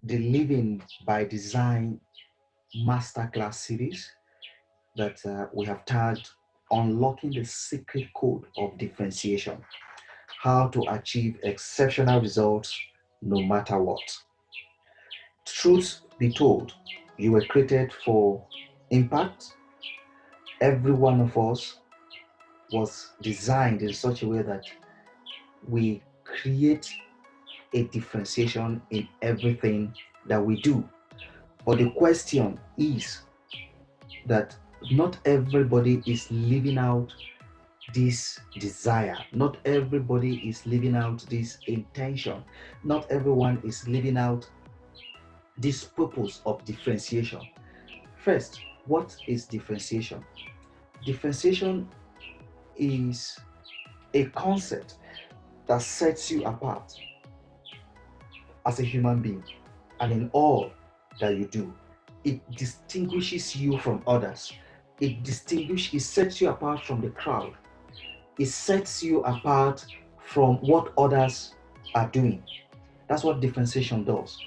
the Living by Design Masterclass series that we have tagged Unlocking the Secret Code of Differentiation: How to Achieve Exceptional Results No Matter What. Truth be told, you were created for impact. Every one of us was designed in such a way that we create a differentiation in everything that we do. But the question is that not everybody is living out this desire. Not everybody is living out this intention. Not everyone is living out this purpose of differentiation. First, what is differentiation? Differentiation is a concept that sets you apart as a human being and in all that you do. It distinguishes you from others. It sets you apart from the crowd. It sets you apart from what others are doing. That's what differentiation does.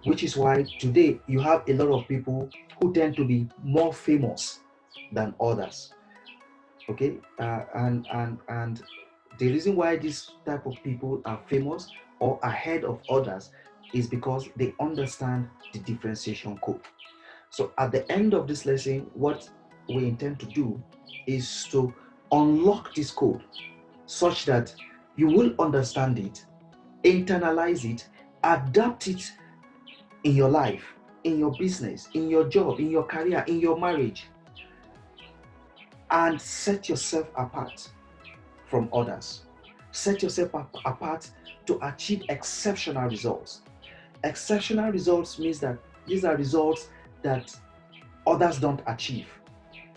Which is why today you have a lot of people who tend to be more famous than others. Okay, and the reason why this type of people are famous or ahead of others is because they understand the differentiation code. So at the end of this lesson, what we intend to do is to unlock this code such that you will understand it, internalize it, adapt it in your life, in your business, in your job, in your career, in your marriage, and set yourself apart from others. Set yourself apart to achieve exceptional results. Exceptional results means that these are results that others don't achieve.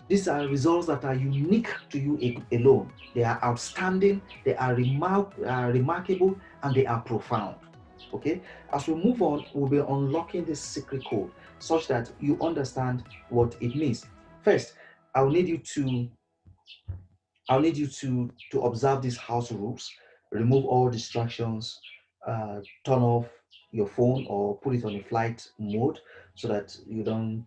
These are results that are unique to you alone. They are outstanding, they are remarkable, and they are profound. Okay, as we move on, we'll be unlocking this secret code such that you understand what it means. First, I'll need you to to observe these house rules. Remove all distractions, turn off your phone or put it on a flight mode so that you don't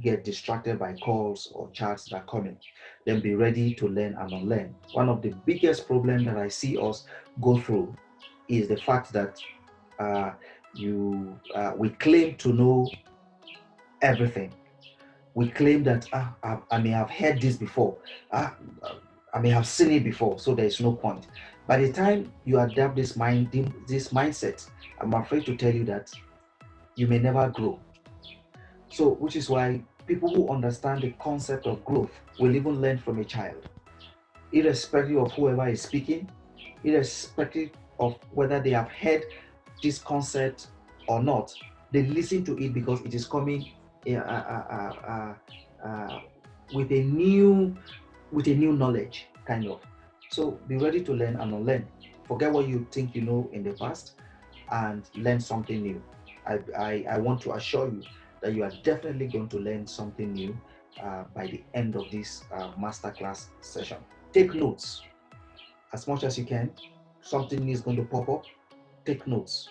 get distracted by calls or chats that are coming. Then be ready to learn and unlearn. One of the biggest problems that I see us go through is the fact that uh, we claim to know everything. We claim that I may have heard this before. I may have seen it before, so there is no point. By the time you adapt this mindset, I'm afraid to tell you that you may never grow. So, which is why people who understand the concept of growth will even learn from a child, irrespective of whoever is speaking, irrespective of whether they have heard this concept or not. They listen to it because it is coming uh, uh, uh, uh, uh, with a new knowledge, kind of. So be ready to learn and unlearn. Forget what you think you know in the past and learn something new. I want to assure you that you are definitely going to learn something new by the end of this masterclass session. Take notes as much as you can. Something is going to pop up. Take notes.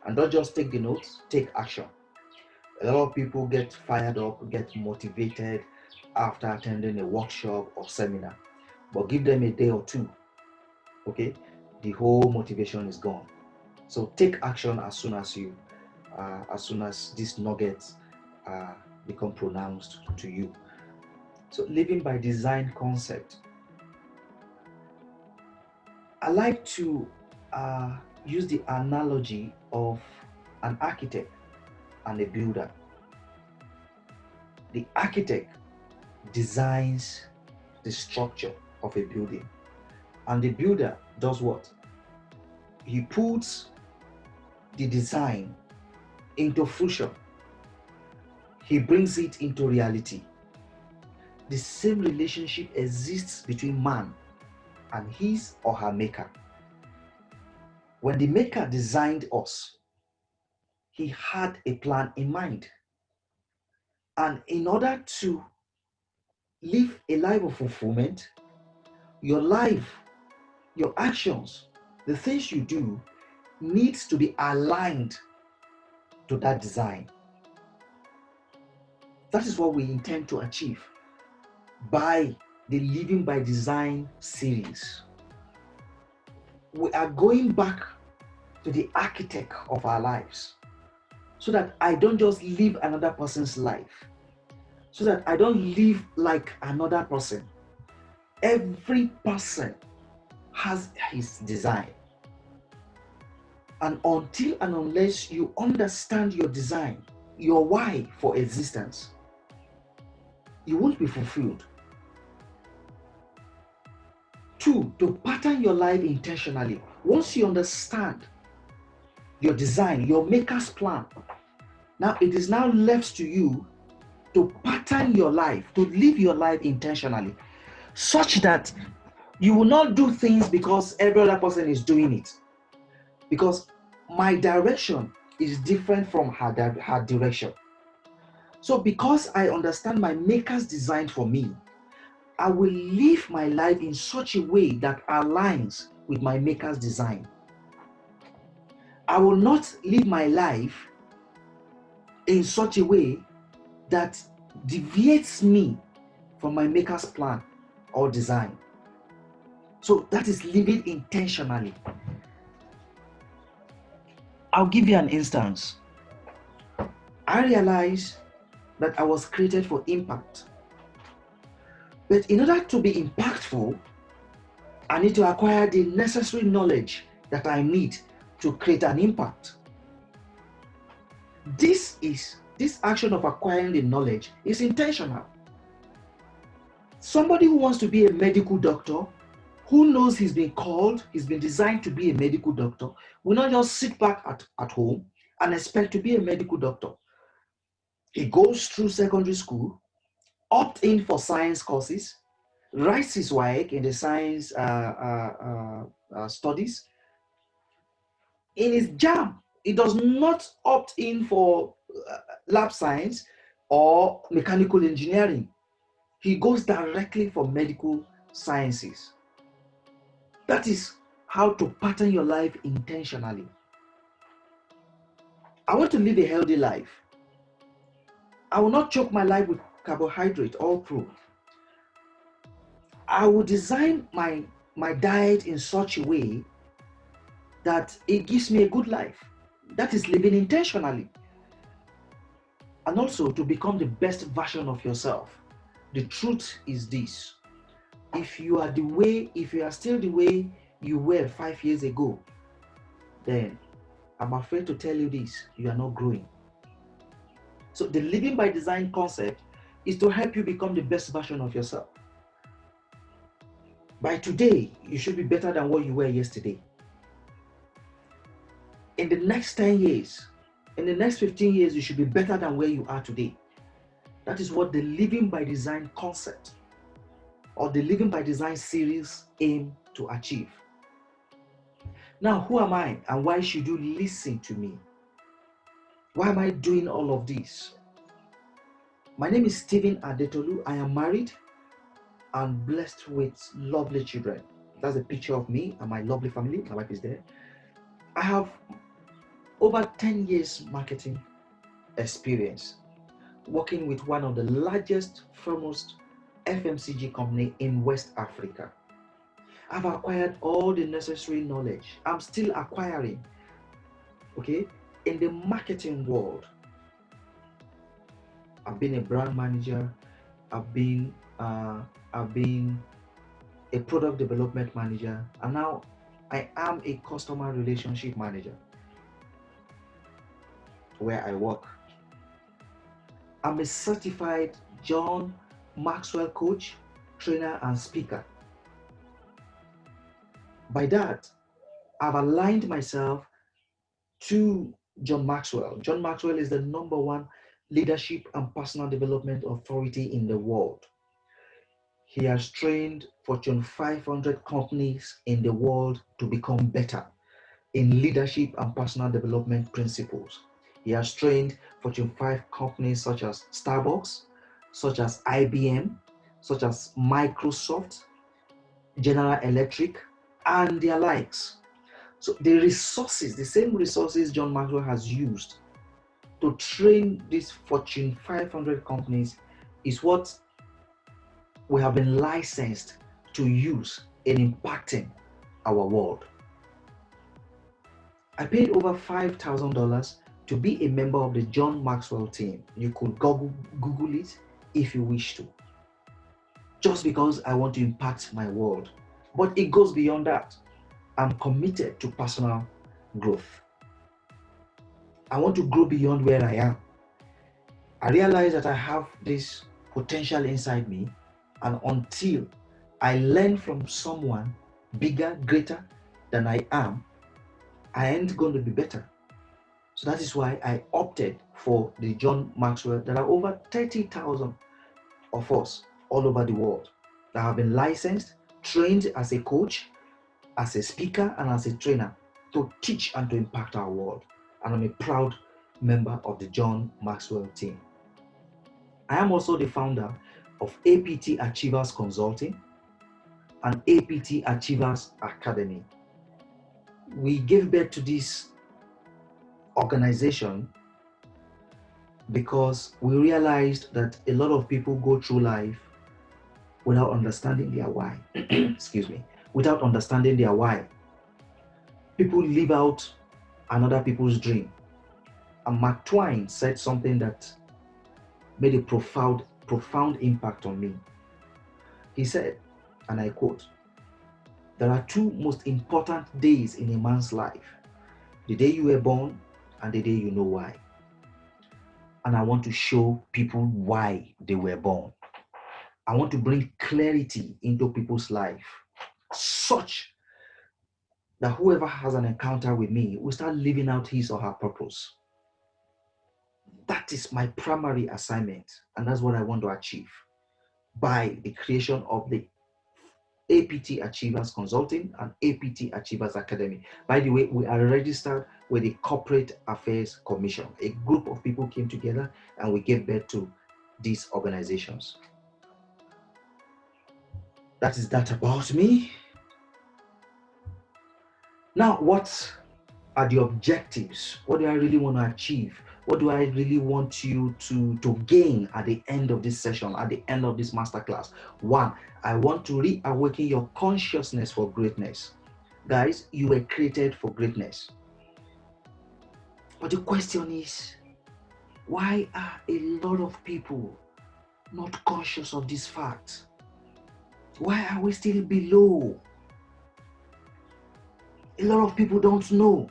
And don't just take the notes, take action. A lot of people get fired up, get motivated after attending a workshop or seminar, but give them a day or two, okay? The whole motivation is gone. So take action as soon as these nuggets uh, become pronounced to you. So living by design concept. I like to use the analogy of an architect and a builder. The architect designs the structure of a building, and the builder does what? He puts the design into fruition, he brings it into reality. The same relationship exists between man and his or her maker. When the maker designed us, he had a plan in mind. And in order to live a life of fulfillment, your life, your actions, the things you do needs to be aligned to that design. That is what we intend to achieve by the Living by Design series. We are going back to the architect of our lives so that I don't just live another person's life, so that I don't live like another person. Every person has his design. And until and unless you understand your design, your why for existence, you won't be fulfilled. 2, to pattern your life intentionally. Once you understand your design, your maker's plan, now it is now left to you to pattern your life, to live your life intentionally, such that you will not do things because every other person is doing it. Because my direction is different from her direction. So because I understand my maker's design for me, I will live my life in such a way that aligns with my maker's design. I will not live my life in such a way that deviates me from my maker's plan or design. So that is living intentionally. I'll give you an instance. I realized that I was created for impact. But in order to be impactful, I need to acquire the necessary knowledge that I need to create an impact. This action of acquiring the knowledge is intentional. Somebody who wants to be a medical doctor, who knows he's been called, he's been designed to be a medical doctor, will not just sit back at home and expect to be a medical doctor. He goes through secondary school, opt in for science courses, writes his work in the science studies. In his JAM, he does not opt in for lab science or mechanical engineering. He goes directly for medical sciences. That is how to pattern your life intentionally. I want to live a healthy life. I will not choke my life with carbohydrate all through. I will design my diet in such a way that it gives me a good life. That is living intentionally. And also to become the best version of yourself. The truth is this: if you are still the way you were 5 years ago, then I'm afraid to tell you this: you are not growing. So the living by design concept is to help you become the best version of yourself. By today, you should be better than what you were yesterday. In the next 10 years, in the next 15 years, you should be better than where you are today. That is what the living by design concept or the living by design series aim to achieve. Now, who am I and why should you listen to me? Why am I doing all of this? My name is Stephen Adetolu. I am married and blessed with lovely children. That's a picture of me and my lovely family. My wife is there. I have over 10 years marketing experience working with one of the largest, foremost FMCG company in West Africa. I've acquired all the necessary knowledge. I'm still acquiring, okay, in the marketing world. I've been a brand manager. I've been a product development manager, and now I am a customer relationship manager where I work. I'm a certified John Maxwell coach, trainer, and speaker. By that, I've aligned myself to John Maxwell. John Maxwell is the #1 leadership and personal development authority in the world. He has trained Fortune 500 companies in the world to become better in leadership and personal development principles. He has trained Fortune 5 companies such as Starbucks, such as IBM, such as Microsoft, General Electric, and their likes. So the resources, the same resources John Maxwell has used to train these Fortune 500 companies is what we have been licensed to use in impacting our world. I paid over $5,000 to be a member of the John Maxwell team. You could Google it if you wish to. Just because I want to impact my world. But it goes beyond that. I'm committed to personal growth. I want to grow beyond where I am. I realize that I have this potential inside me, and until I learn from someone bigger, greater than I am, I ain't going to be better. So that is why I opted for the John Maxwell. There are over 30,000 of us all over the world that have been licensed, trained as a coach, as a speaker, and as a trainer to teach and to impact our world. And I'm a proud member of the John Maxwell team. I am also the founder of APT Achievers Consulting and APT Achievers Academy. We gave birth to this organization because we realized that a lot of people go through life without understanding their why. Excuse me. Without understanding their why. People live out another people's dream. And Mark Twain said something that made a profound impact on me. He said, and I quote, "There are two most important days in a man's life: the day you were born and the day you know why." And I want to show people why they were born. I want to bring clarity into people's life, such that whoever has an encounter with me will start living out his or her purpose. That is my primary assignment, and that's what I want to achieve by the creation of the APT Achievers Consulting and APT Achievers Academy. By the way, we are registered with the Corporate Affairs Commission. A group of people came together and we gave birth to these organizations. That is that about me. Now, what are the objectives? What do I really want to achieve? What do I really want you to gain at the end of this session, at the end of this masterclass? One, I want to reawaken your consciousness for greatness. Guys, you were created for greatness. But the question is, why are a lot of people not conscious of this fact? Why are we still below? A lot of people don't know.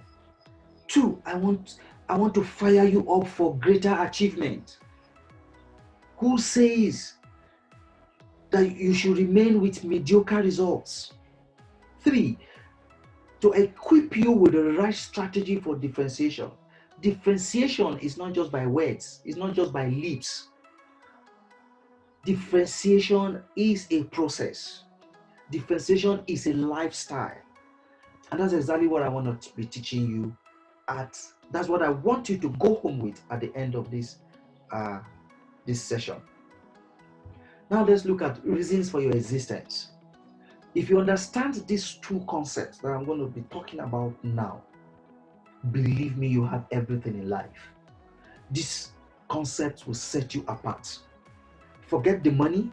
Two, I want to fire you up for greater achievement. Who says that you should remain with mediocre results? Three, to equip you with the right strategy for differentiation. Differentiation is not just by words, it's not just by lips. Differentiation is a process. Differentiation is a lifestyle. And that's exactly what I want to be teaching you that's what I want you to go home with at the end of this session. Now let's look at reasons for your existence. If you understand these two concepts that I'm going to be talking about now, believe me, you have everything in life. This concept will set you apart. Forget the money,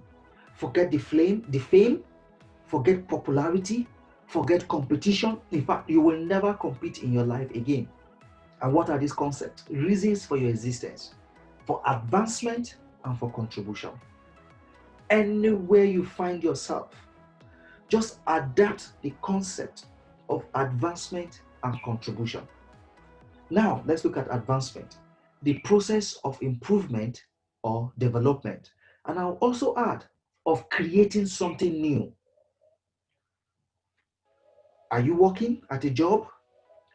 forget the fame, forget popularity, forget competition. In fact, you will never compete in your life again. And what are these concepts? Reasons for your existence, for advancement and for contribution. Anywhere you find yourself, just adapt the concept of advancement and contribution. Now, let's look at advancement, the process of improvement or development. And I'll also add of creating something new. Are you working at a job?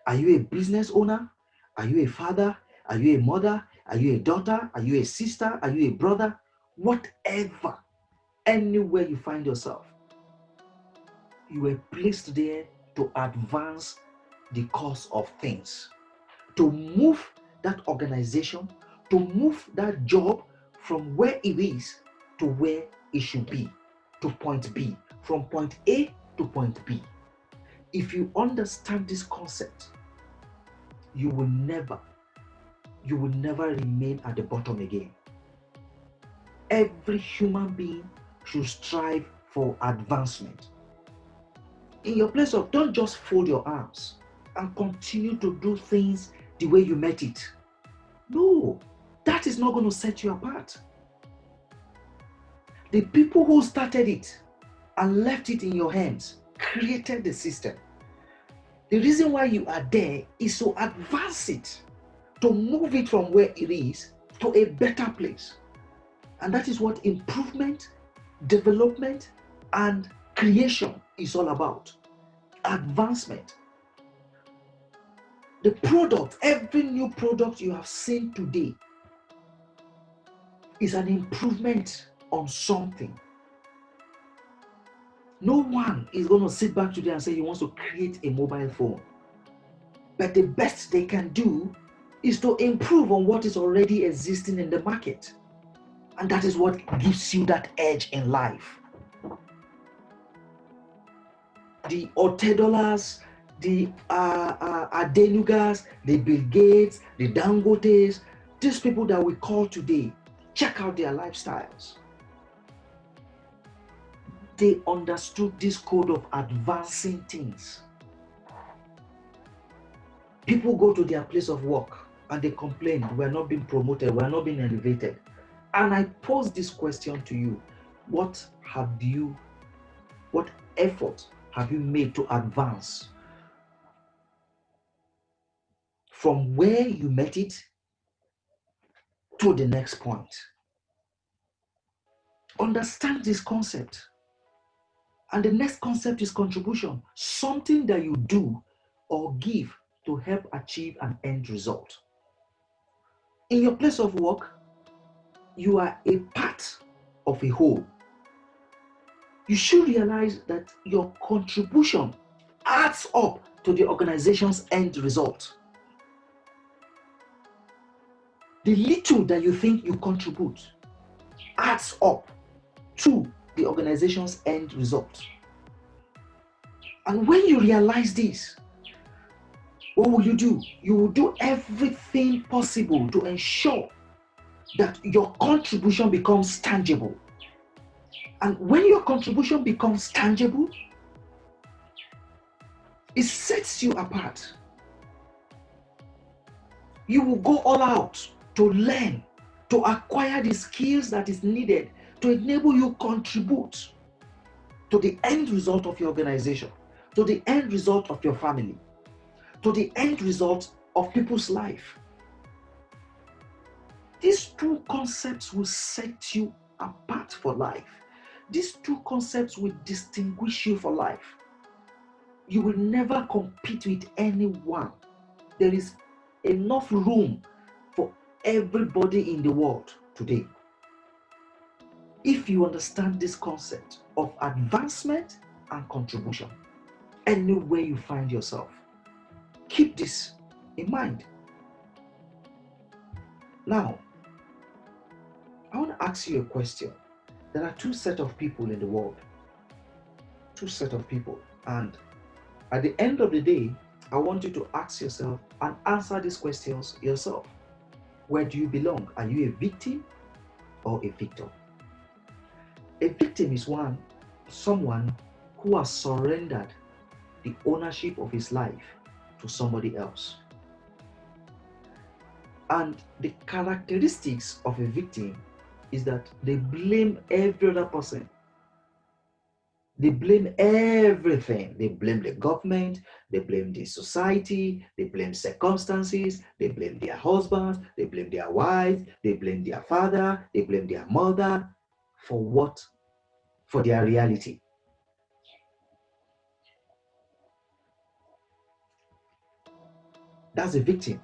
Are you a business owner? Are you a father? Are you a mother? Are you a daughter? Are you a sister? Are you a brother? Whatever, anywhere you find yourself, you were placed there to advance the course of things, to move that organization, to move that job from where it is to where it should be, to point B, from point A to point B. If you understand this concept, you will never you will never remain at the bottom again. Every human being should strive for advancement. In your place of, don't just fold your arms and continue to do things the way you met it. No, that is not going to set you apart. The people who started it and left it in your hands created the system. The reason why you are there is to advance it, to move it from where it is to a better place. And that is what improvement, development, and creation is all about. Advancement. The product, every new product you have seen today is an improvement on something. No one is going to sit back today and say he wants to create a mobile phone. But the best they can do is to improve on what is already existing in the market. And that is what gives you that edge in life. The Otedolas, the Adenugas, the Bill Gates, the Dangotes, these people that we call today, check out their lifestyles. They understood this code of advancing things. People go to their place of work and they complain, we're not being promoted, we're not being elevated. And I pose this question to you. What effort have you made to advance from where you met it to the next point? Understand this concept. And the next concept is contribution. Something that you do or give to help achieve an end result. In your place of work, you are a part of a whole. You should realize that your contribution adds up to the organization's end result. The little that you think you contribute adds up to the organization's end result. And when you realize this, what will you do? You will do everything possible to ensure that your contribution becomes tangible. And when your contribution becomes tangible, it sets you apart. You will go all out to learn, to acquire the skills that is needed to enable you contribute to the end result of your organization, to the end result of your family, to the end result of people's life. These two concepts will set you apart for life. These two concepts will distinguish you for life. You will never compete with anyone. There is enough room for everybody in the world today. If you understand this concept of advancement and contribution, anywhere you find yourself, keep this in mind. Now, I want to ask you a question. There are two sets of people in the world. Two sets of people. And at the end of the day, I want you to ask yourself and answer these questions yourself. Where do you belong? Are you a victim or a victor? A victim is someone who has surrendered the ownership of his life to somebody else. And the characteristics of a victim is that they blame every other person. They blame everything. They blame the government, they blame the society, they blame circumstances, they blame their husbands, they blame their wives, they blame their father, they blame their mother. For what? For their reality. That's a victim.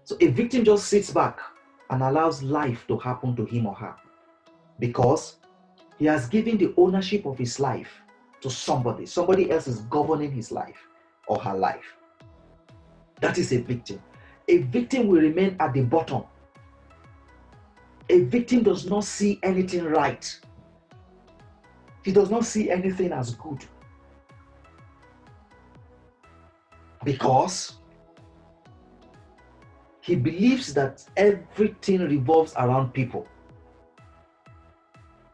So a victim just sits back and allows life to happen to him or her because he has given the ownership of his life to somebody. Somebody else is governing his life or her life. That is a victim. A victim will remain at the bottom. A victim does not see anything right. He does not see anything as good. Because He believes that everything revolves around people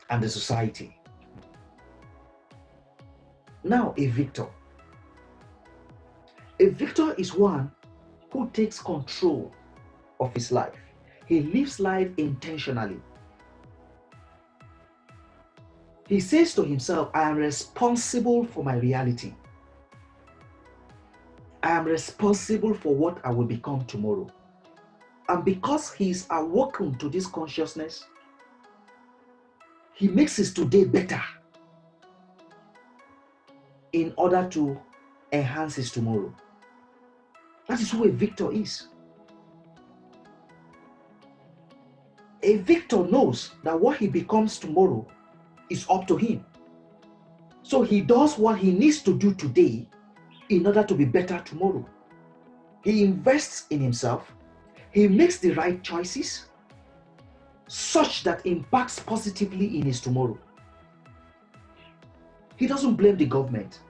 and the society. Now, a victor. A victor is one who takes control of his life. He lives life intentionally. He says to himself, I am responsible for my reality. I am responsible for what I will become tomorrow. And because he is awoken to this consciousness, he makes his today better in order to enhance his tomorrow. That is who a victor is. A victor knows that what he becomes tomorrow is up to him. So he does what he needs to do today in order to be better tomorrow. He invests in himself. He makes the right choices such that impacts positively in his tomorrow. He doesn't blame the government.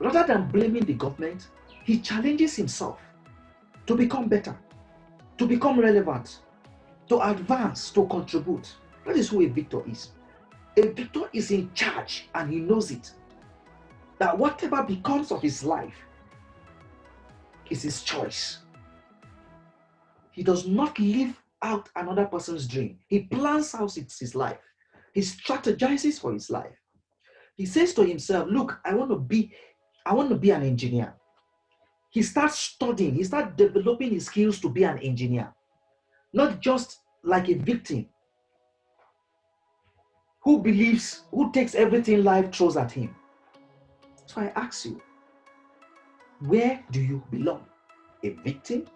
Rather than blaming the government, he challenges himself to become better, to become relevant, to advance, to contribute. That is who a victor is. A victor is in charge and he knows it. That whatever becomes of his life is his choice. He does not live out another person's dream. He plans out his life. He strategizes for his life. He says to himself, look, I want to be an engineer. He starts studying, he starts developing his skills to be an engineer. Not just like a victim who takes everything life throws at him. So I ask you, where do you belong? A victim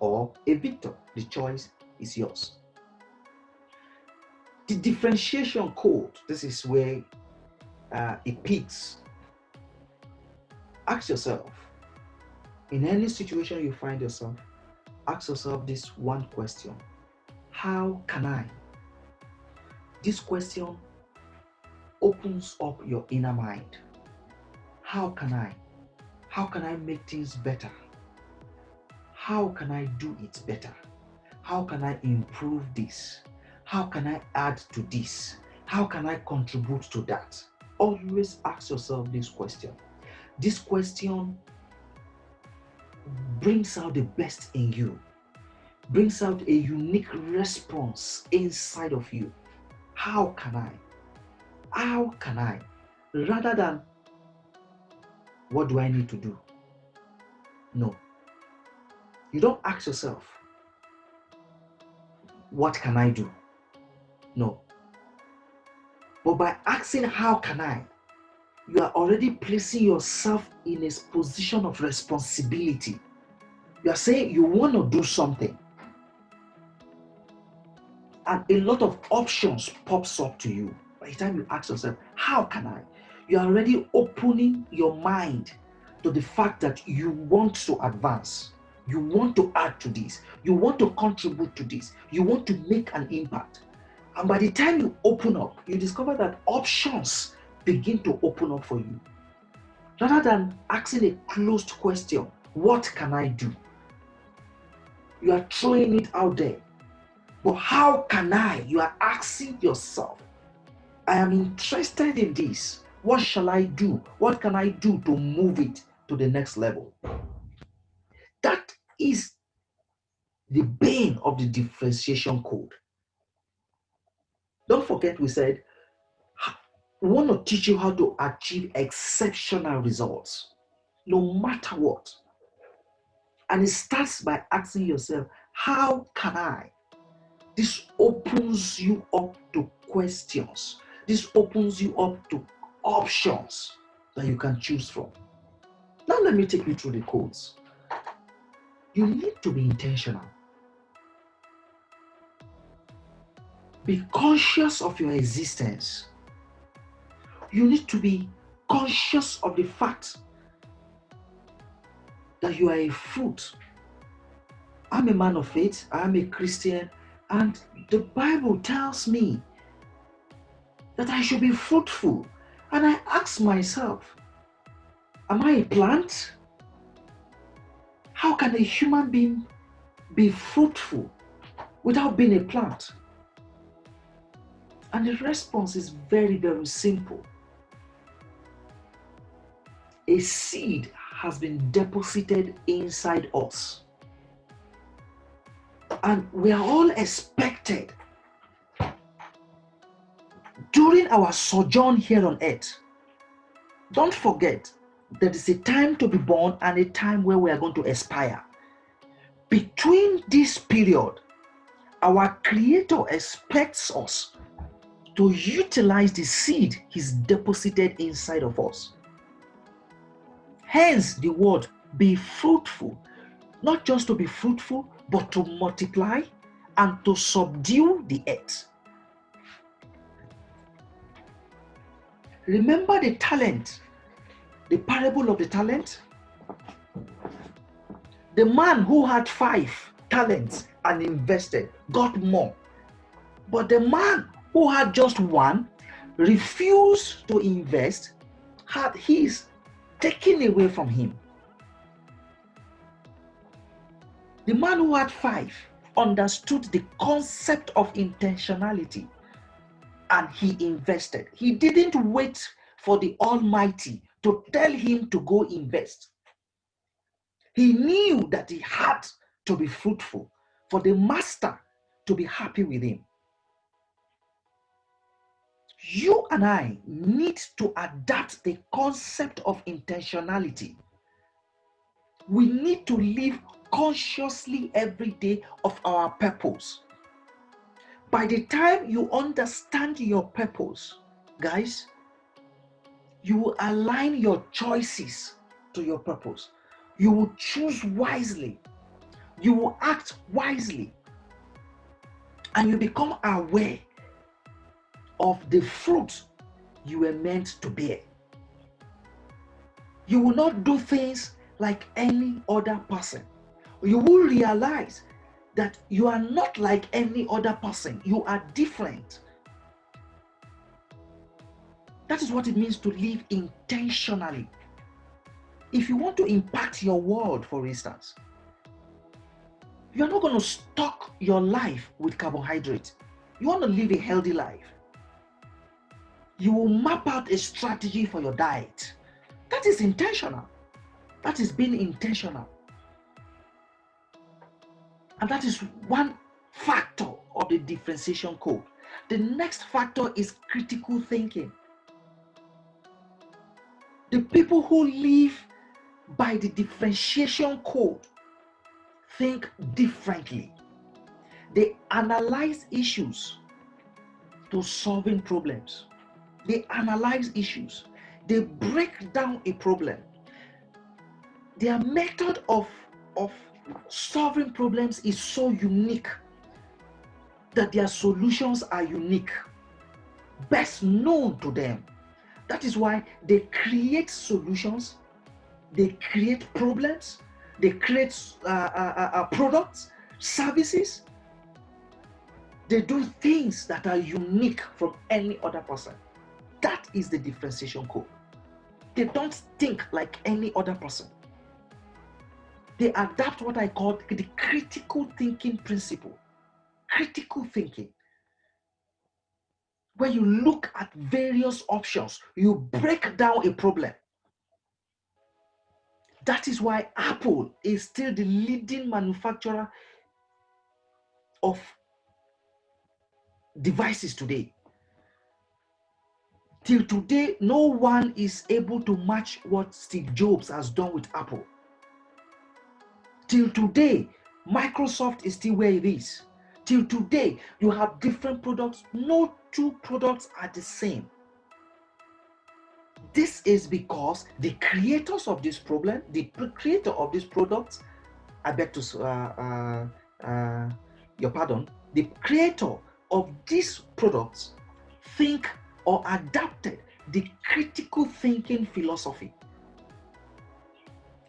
or a victor? The choice is yours. The differentiation code, this is where it peaks. Ask yourself, in any situation you find yourself, ask yourself this one question: how can I? This question opens up your inner mind. How can I? How can I make things better? How can I do it better? How can I improve this? How can I add to this? How can I contribute to that? Always ask yourself this question. This question brings out the best in you, brings out a unique response inside of you. How can I? How can I? Rather than, what do I need to do? No. You don't ask yourself, what can I do? No. But by asking, how can I? You are already placing yourself in a position of responsibility. You are saying you want to do something. And a lot of options pops up to you. By the time you ask yourself, how can I? You are already opening your mind to the fact that you want to advance. You want to add to this. You want to contribute to this. You want to make an impact. And by the time you open up, you discover that options begin to open up for you. Rather than asking a closed question, what can I do? You are throwing it out there. But how can I? You are asking yourself, I am interested in this. What shall I do? What can I do to move it to the next level? That is the bane of the differentiation code. Don't forget, we said we want to teach you how to achieve exceptional results, no matter what. And it starts by asking yourself, how can I? This opens you up to questions. This opens you up to options that you can choose from. Now let me take you through the codes. You need to be intentional. Be conscious of your existence. You need to be conscious of the fact that you are a fruit. I'm a man of faith. I'm a Christian. And the Bible tells me that I should be fruitful. And I ask myself, am I a plant? How can a human being be fruitful without being a plant? And the response is very, very simple. A seed has been deposited inside us. And we are all expected during our sojourn here on earth. Don't forget, there is a time to be born and a time where we are going to expire. Between this period, our Creator expects us to utilize the seed He's deposited inside of us. Hence the word be fruitful, not just to be fruitful, but to multiply and to subdue the earth. Remember the talent, the parable of the talent? The man who had 5 talents and invested got more. But the man who had just 1 refused to invest, had his taken away from him. The man who had 5 understood the concept of intentionality and he invested. He didn't wait for the Almighty to tell him to go invest. He knew that he had to be fruitful for the master to be happy with him. You and I need to adapt the concept of intentionality. We need to live consciously every day of our purpose. By the time you understand your purpose, guys, you will align your choices to your purpose. You will choose wisely. You will act wisely. And you become aware of the fruit you were meant to bear. You will not do things like any other person. You will realize that you are not like any other person. You are different. That is what it means to live intentionally. If you want to impact your world, for instance, you are not going to stock your life with carbohydrates. You want to live a healthy life. You will map out a strategy for your diet. That is intentional. That is being intentional. And that is one factor of the differentiation code. The next factor is critical thinking. The people who live by the differentiation code think differently. They analyze issues to solving problems. They analyze issues. They break down a problem. Their method of solving problems is so unique that their solutions are unique, best known to them. That is why they create solutions, they create problems, they create products, services. They do things that are unique from any other person. That is the differentiation code. They don't think like any other person. They adapt what I call the critical thinking principle. Critical thinking. Where you look at various options, you break down a problem. That is why Apple is still the leading manufacturer of devices today. Till today, no one is able to match what Steve Jobs has done with Apple. Till today, Microsoft is still where it is. Till today, you have different products. No 2 products are the same. This is because the creators of this problem, the creator of this product, the creator of these products think or adapted the critical thinking philosophy.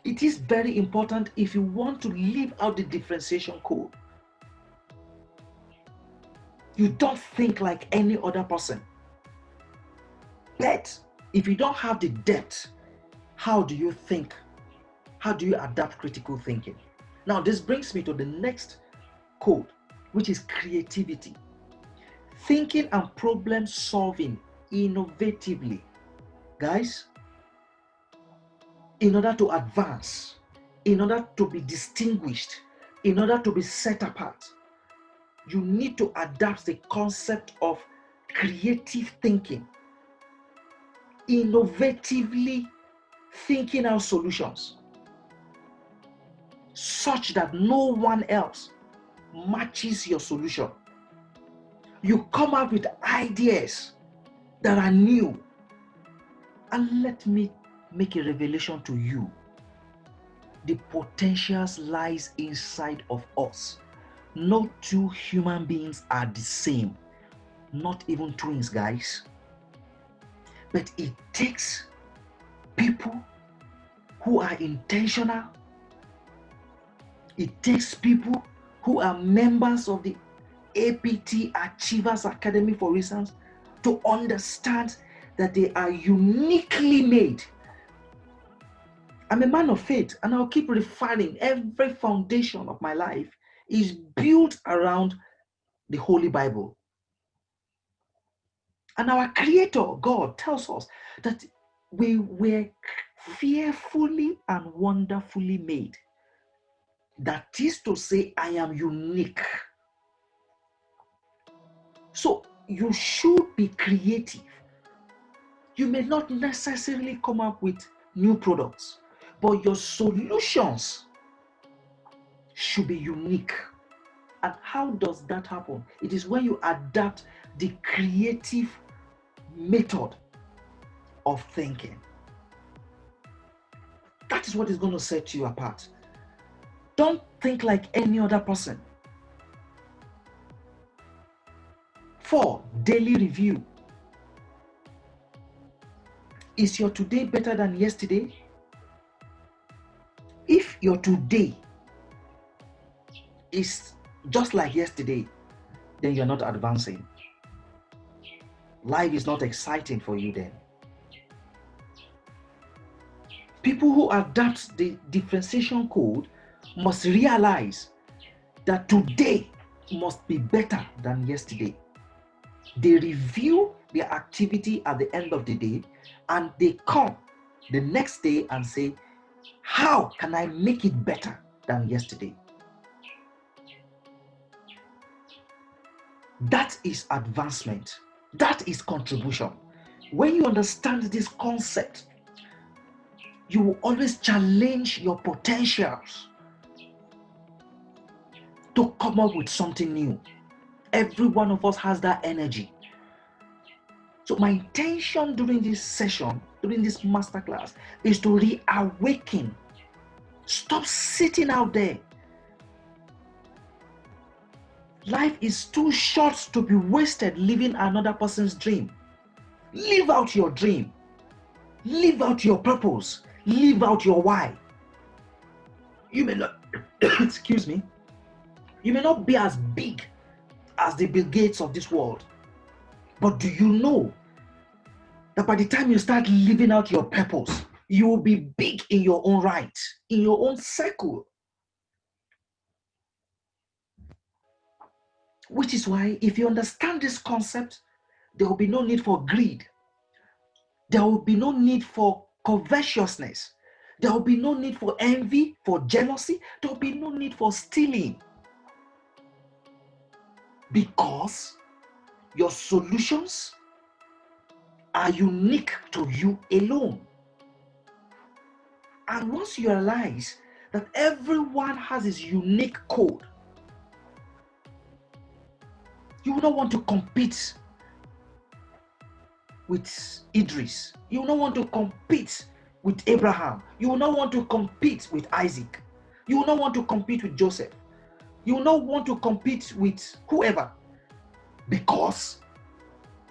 It is very important if you want to live out the differentiation code. You don't think like any other person. But if you don't have the depth, how do you think? How do you adapt critical thinking? Now, this brings me to the next code, which is creativity. Thinking and problem solving innovatively. Guys, in order to advance, in order to be distinguished, in order to be set apart, you need to adapt the concept of creative thinking, innovatively thinking out solutions such that no one else matches your solution. You come up with ideas that are new. And let me make a revelation to you. The potentials lies inside of us. No two human beings are the same. Not even twins, guys. But it takes people who are intentional. It takes people who are members of the APT Achievers Academy, for instance, to understand that they are uniquely made. I'm a man of faith, and I'll keep refining. Every foundation of my life is built around the Holy Bible. And our Creator, God, tells us that we were fearfully and wonderfully made. That is to say, I am unique. So you should be creative. You may not necessarily come up with new products, but your solutions should be unique. And how does that happen? It is when you adapt the creative method of thinking. That is what is going to set you apart. Don't think like any other person. 4, daily review. Is your today better than yesterday? If your today is just like yesterday, then you're not advancing. Life is not exciting for you then. People who adapt the differentiation code must realize that today must be better than yesterday. They review their activity at the end of the day, and they come the next day and say, how can I make it better than yesterday? That is advancement. That is contribution. When you understand this concept, you will always challenge your potentials to come up with something new. Every one of us has that energy. So my intention during this session, during this masterclass, is to reawaken. Stop sitting out there. Life is too short to be wasted living another person's dream. Live out your dream. Live out your purpose. Live out your why. You may not, excuse me, you may not be as big as the Bill Gates of this world. But do you know that by the time you start living out your purpose, you will be big in your own right, in your own circle? Which is why, if you understand this concept, there will be no need for greed. There will be no need for covetousness. There will be no need for envy, for jealousy. There will be no need for stealing. Because your solutions are unique to you alone. And once you realize that everyone has his unique code, you will not want to compete with Idris. You will not want to compete with Abraham. You will not want to compete with Isaac. You will not want to compete with Joseph. You will not want to compete with whoever, because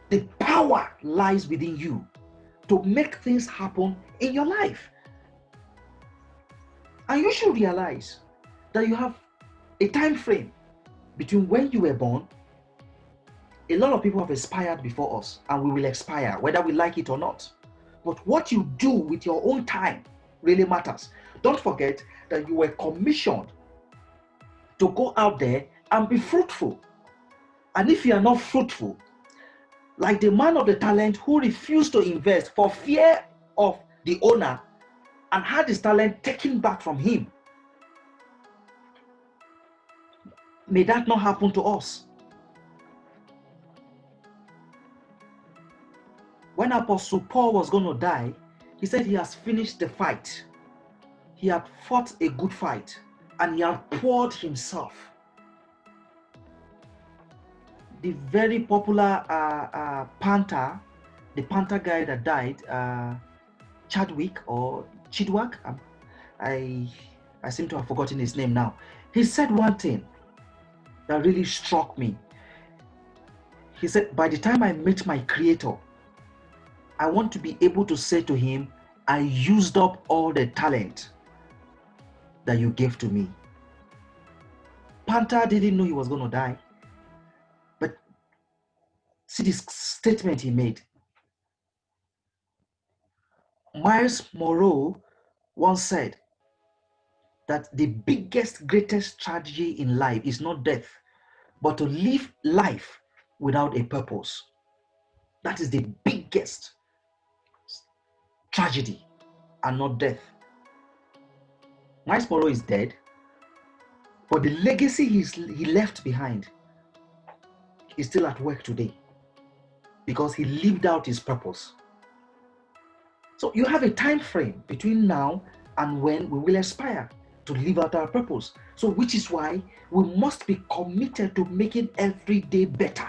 the power lies within you to make things happen in your life. And you should realize that you have a time frame between when you were born. A lot of people have expired before us, and we will expire, whether we like it or not. But what you do with your own time really matters. Don't forget that you were commissioned to go out there and be fruitful. And if you are not fruitful, like the man of the talent who refused to invest for fear of the owner and had his talent taken back from him, may that not happen to us. When Apostle Paul was going to die, he said he has finished the fight. He had fought a good fight and he had poured himself. The very popular Panther, the Panther guy that died, Chadwick or Chidwak, I seem to have forgotten his name now. He said one thing that really struck me. He said, by the time I meet my creator, I want to be able to say to him, I used up all the talent that you gave to me. Panther didn't know he was going to die. But see this statement he made. Miles Monroe once said that the biggest, greatest tragedy in life is not death, but to live life without a purpose. That is the biggest tragedy and not death. Miles Monroe is dead, but the legacy he left behind is still at work today because he lived out his purpose. So you have a time frame between now and when we will aspire to live out our purpose. So which is why we must be committed to making every day better.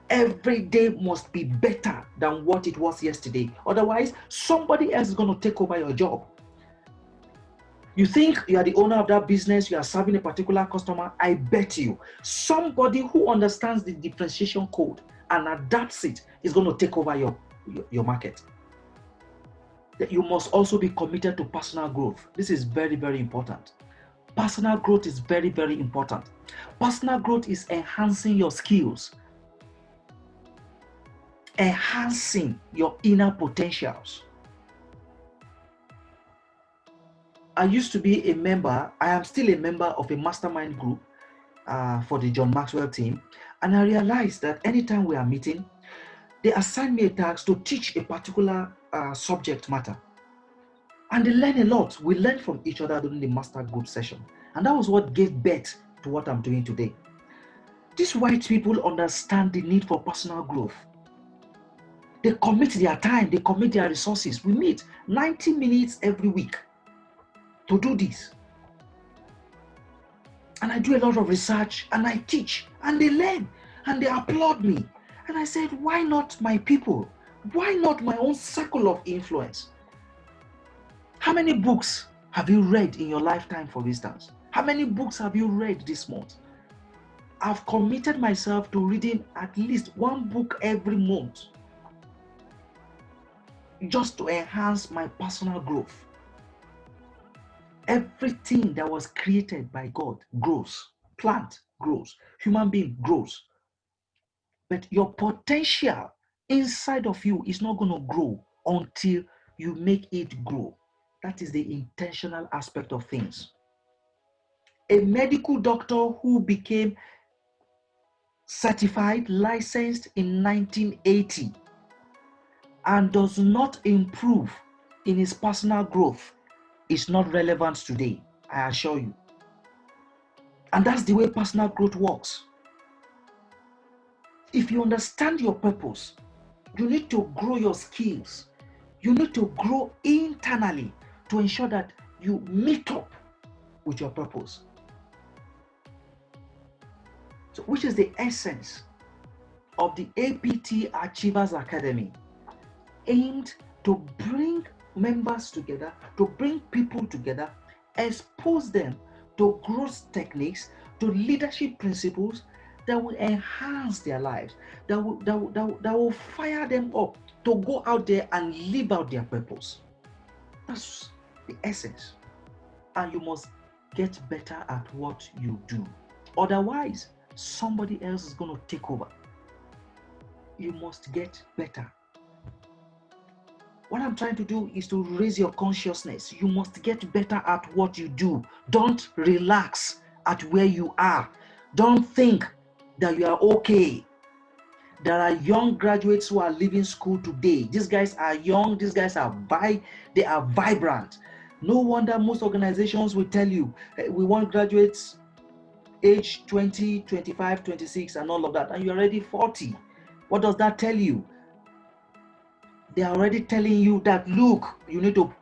Every day must be better than what it was yesterday. Otherwise, somebody else is going to take over your job. You think you are the owner of that business, you are serving a particular customer. I bet you somebody who understands the differentiation code and adapts it is going to take over your market. You must also be committed to personal growth. This is very, very important. Personal growth is very, very important. Personal growth is enhancing your skills, enhancing your inner potentials. I used to be a member, I am still a member of a mastermind group for the John Maxwell team. And I realized that anytime we are meeting, they assign me a task to teach a particular subject matter. And they learn a lot. We learn from each other during the master group session. And that was what gave birth to what I'm doing today. These white people understand the need for personal growth. They commit their time, they commit their resources. We meet 90 minutes every week to do this. And I do a lot of research and I teach and they learn and they applaud me. And I said, why not my people? Why not my own circle of influence? How many books have you read in your lifetime, for instance? How many books have you read this month? I've committed myself to reading at least one book every month just to enhance my personal growth. Everything that was created by God grows. Plant grows. Human being grows. But your potential inside of you is not going to grow until you make it grow. That is the intentional aspect of things. A medical doctor who became certified, licensed in 1980 and does not improve in his personal growth is not relevant today, I assure you. And that's the way personal growth works. If you understand your purpose, you need to grow your skills. You need to grow internally to ensure that you meet up with your purpose. So, which is the essence of the APT Achievers Academy, aimed to bring members together, to bring people together, expose them to growth techniques, to leadership principles that will enhance their lives, that will fire them up to go out there and live out their purpose. That's the essence. And you must get better at what you do. Otherwise, somebody else is going to take over. You must get better. What I'm trying to do is to raise your consciousness. You must get better at what you do. Don't relax at where you are. Don't think that you are okay. There are young graduates who are leaving school today. These guys are young. These guys are they are vibrant. No wonder most organizations will tell you, "Hey, we want graduates age 20, 25, 26, and all of that." And you're already 40. What does that tell you? They are already telling you that, look, you need to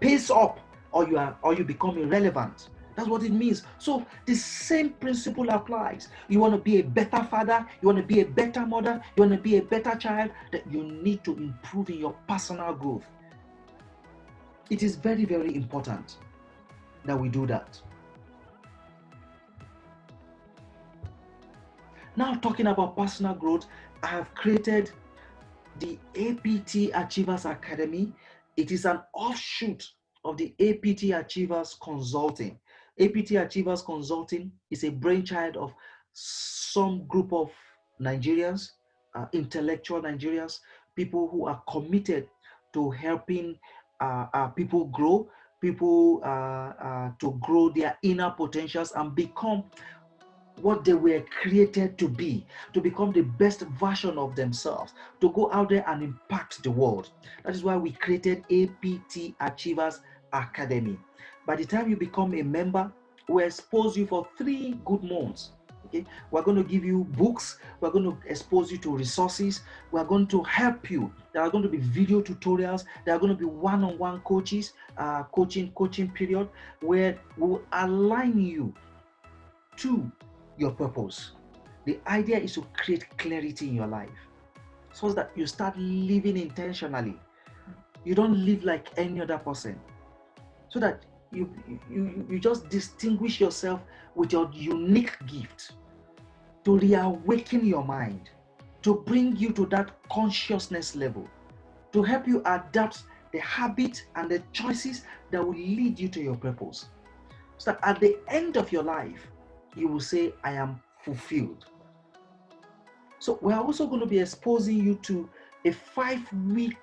pace up, or you become irrelevant. That's what it means. So the same principle applies. You want to be a better father, you want to be a better mother, you want to be a better child, that you need to improve in your personal growth. It is very, very important that we do that. Now, talking about personal growth, I have created the APT Achievers Academy. It is an offshoot of the APT Achievers Consulting. APT Achievers Consulting is a brainchild of some group of Nigerians, intellectual Nigerians, people who are committed to helping people grow, people to grow their inner potentials and become what they were created to be, to become the best version of themselves, to go out there and impact the world. That is why we created APT Achievers Academy. By the time you become a member, we expose you for 3 good months. Okay, we're going to give you books, we're going to expose you to resources, we're going to help you. There are going to be video tutorials, there are going to be one-on-one coaching period, where we will align you to your purpose. The idea is to create clarity in your life so that you start living intentionally. You don't live like any other person. So that you just distinguish yourself with your unique gift, to reawaken your mind, to bring you to that consciousness level, to help you adapt the habits and the choices that will lead you to your purpose. So that at the end of your life, you will say, I am fulfilled. So we are also going to be exposing you to a 5-week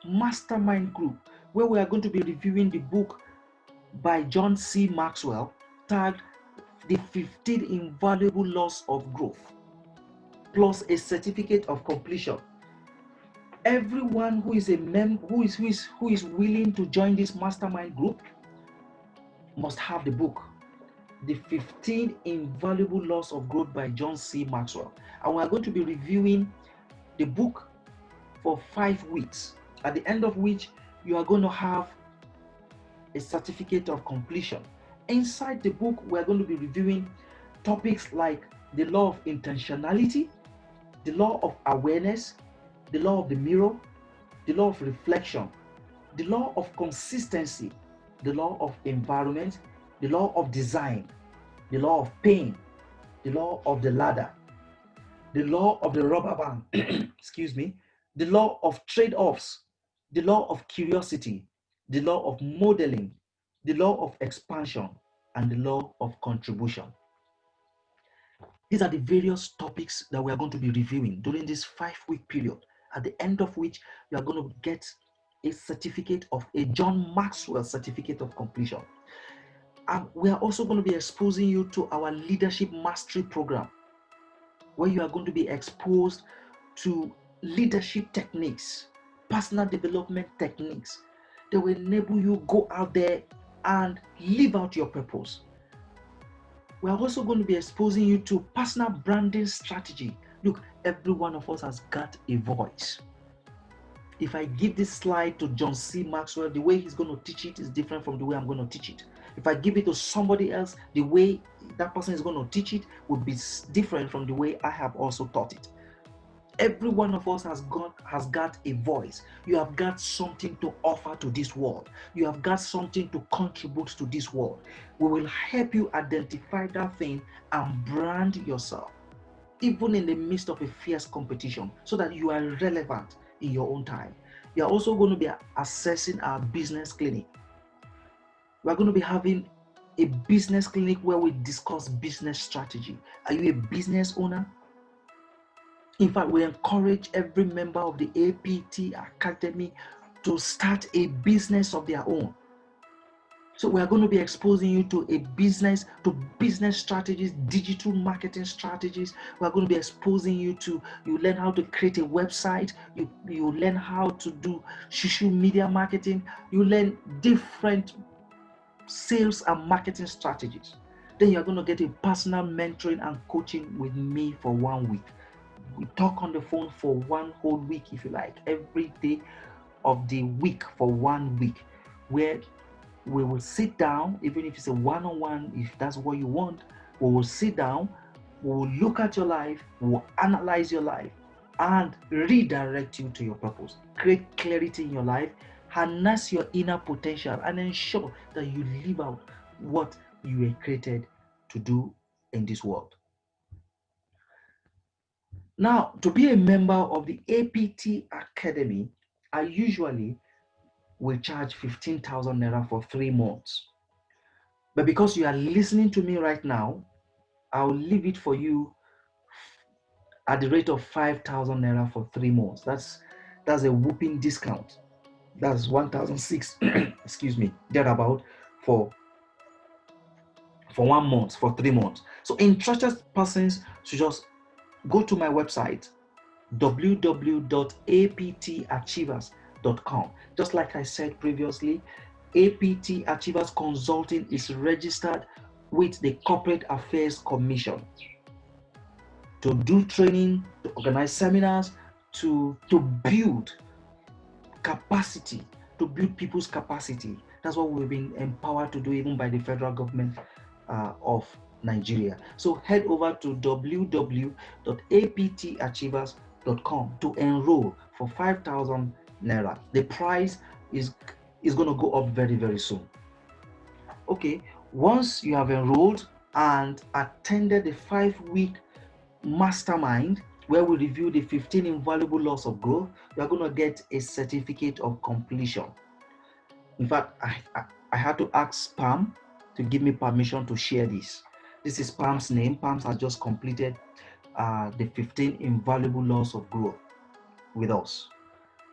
mastermind group where we are going to be reviewing the book by John C. Maxwell tagged The 15 Invaluable Laws of Growth, plus a certificate of completion. Everyone who is a member, who is willing to join this mastermind group must have the book, The 15 Invaluable Laws of Growth by John C. Maxwell. And we are going to be reviewing the book for 5 weeks, at the end of which you are going to have a certificate of completion. Inside the book, we are going to be reviewing topics like the law of intentionality, the law of awareness, the law of the mirror, the law of reflection, the law of consistency, the law of environment, the law of design, the law of pain, the law of the ladder, the law of the rubber band, excuse me, the law of trade-offs, the law of curiosity, the law of modeling, the law of expansion, and the law of contribution. These are the various topics that we are going to be reviewing during this 5-week period, at the end of which you are going to get a certificate of a John Maxwell certificate of completion. And we are also going to be exposing you to our leadership mastery program, where you are going to be exposed to leadership techniques, personal development techniques that will enable you go out there and live out your purpose. We are also going to be exposing you to personal branding strategy. Look, every one of us has got a voice. If I give this slide to John C. Maxwell, the way he's going to teach it is different from the way I'm going to teach it. If I give it to somebody else, the way that person is going to teach it would be different from the way I have also taught it. Every one of us has got a voice. You have got something to offer to this world. You have got something to contribute to this world. We will help you identify that thing and brand yourself, even in the midst of a fierce competition, so that you are relevant in your own time. You are also going to be assessing our business clinic. We are going to be having a business clinic where we discuss business strategy. Are you a business owner? In fact, we encourage every member of the APT Academy to start a business of their own. So we are going to be exposing you to business strategies, digital marketing strategies. We are going to be exposing you to, you learn how to create a website, you learn how to do social media marketing, you learn different sales and marketing strategies. Then you're going to get a personal mentoring and coaching with me for 1 week. We talk on the phone for 1 whole week, if you like, every day of the week for 1 week, where we will sit down, even if it's a one-on-one, if that's what you want. We will sit down, we will look at your life, we will analyze your life and redirect you to your purpose. Create clarity in your life, harness your inner potential, and ensure that you live out what you were created to do in this world. Now, to be a member of the APT Academy, I usually will charge 15,000 naira for 3 months. But because you are listening to me right now, I'll leave it for you at the rate of 5,000 naira for 3 months. That's a whooping discount. That's 1,006, excuse me, thereabout for 1 month, for 3 months. So interested persons should just go to my website, www.aptachievers.com. Just like I said previously, APT Achievers Consulting is registered with the Corporate Affairs Commission to do training, to organize seminars, to build capacity, to build people's capacity. That's what we've been empowered to do, even by the federal government of Nigeria. So head over to www.aptachievers.com to enroll for 5,000 naira. The price is going to go up very, very soon. Okay, once you have enrolled and attended the 5-week mastermind, where we review the 15 invaluable laws of growth, you are going to get a certificate of completion. In fact, I had to ask Pam to give me permission to share this. This is Pam's name. Pam has just completed the 15 invaluable laws of growth with us.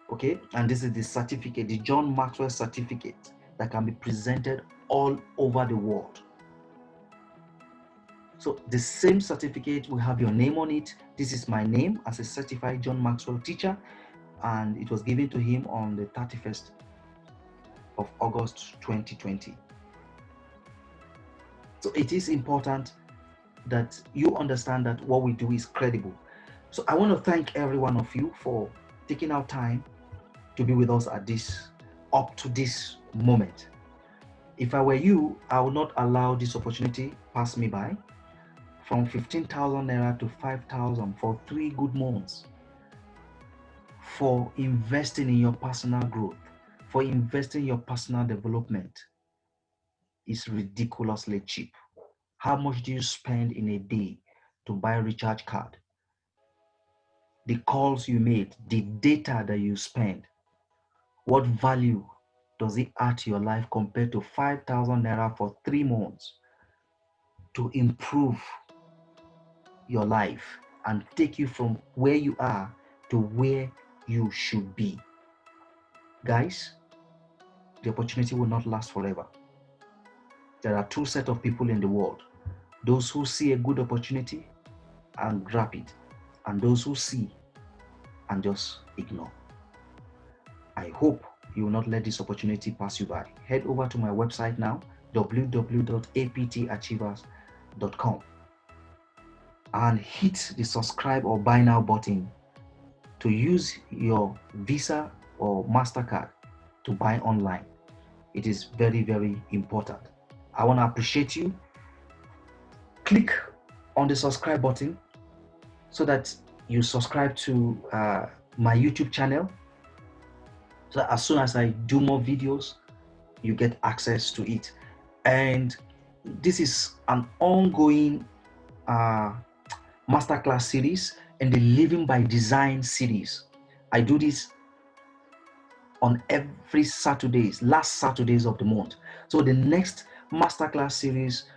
Okay, and this is the certificate, the John Maxwell certificate, that can be presented all over the world. So the same certificate will have your name on it. This is my name as a certified John Maxwell teacher, and it was given to him on the 31st of August 2020. So it is important that you understand that what we do is credible. So I want to thank every one of you for taking out time to be with us up to this moment. If I were you, I would not allow this opportunity pass me by. From 15,000 naira to 5,000 for 3 good months, for investing in your personal growth, for investing in your personal development, is ridiculously cheap. How much do you spend in a day to buy a recharge card? The calls you made, the data that you spend, what value does it add to your life compared to 5,000 naira for 3 months to improve your life and take you from where you are to where you should be? Guys, the opportunity will not last forever. There are 2 sets of people in the world: those who see a good opportunity and grab it, and those who see and just ignore. I hope you will not let this opportunity pass you by. Head over to my website now, www.aptachievers.com, and hit the subscribe or buy now button to use your Visa or MasterCard to buy online. It is very, very important. I want to appreciate you. Click on the subscribe button so that you subscribe to my YouTube channel, so that as soon as I do more videos, you get access to it. And this is an ongoing masterclass series and the Living by Design series. I do this on every last Saturdays of the month. So the next masterclass series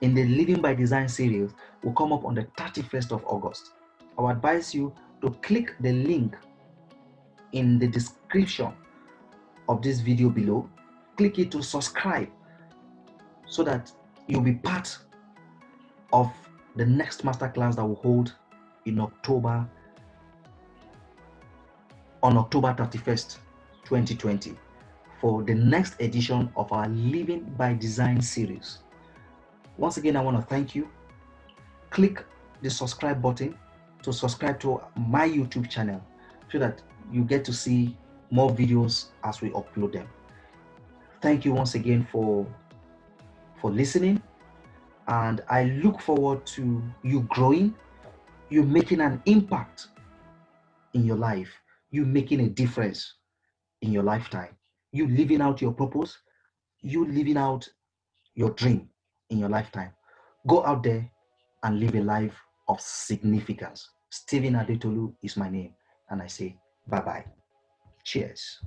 in the Living by Design series will come up on the 31st of August. I would advise you to click the link in the description of this video below. Click it to subscribe so that you'll be part of the next masterclass that we'll hold in October, on October 31st, 2020, for the next edition of our Living by Design series. Once again, I want to thank you. Click the subscribe button to subscribe to my YouTube channel so that you get to see more videos as we upload them. Thank you once again for listening, and I look forward to you growing, you making an impact in your life, you making a difference in your lifetime, you living out your purpose, you living out your dream in your lifetime. Go out there and live a life of significance. Stephen Adetolu is my name, and I say bye bye. Cheers.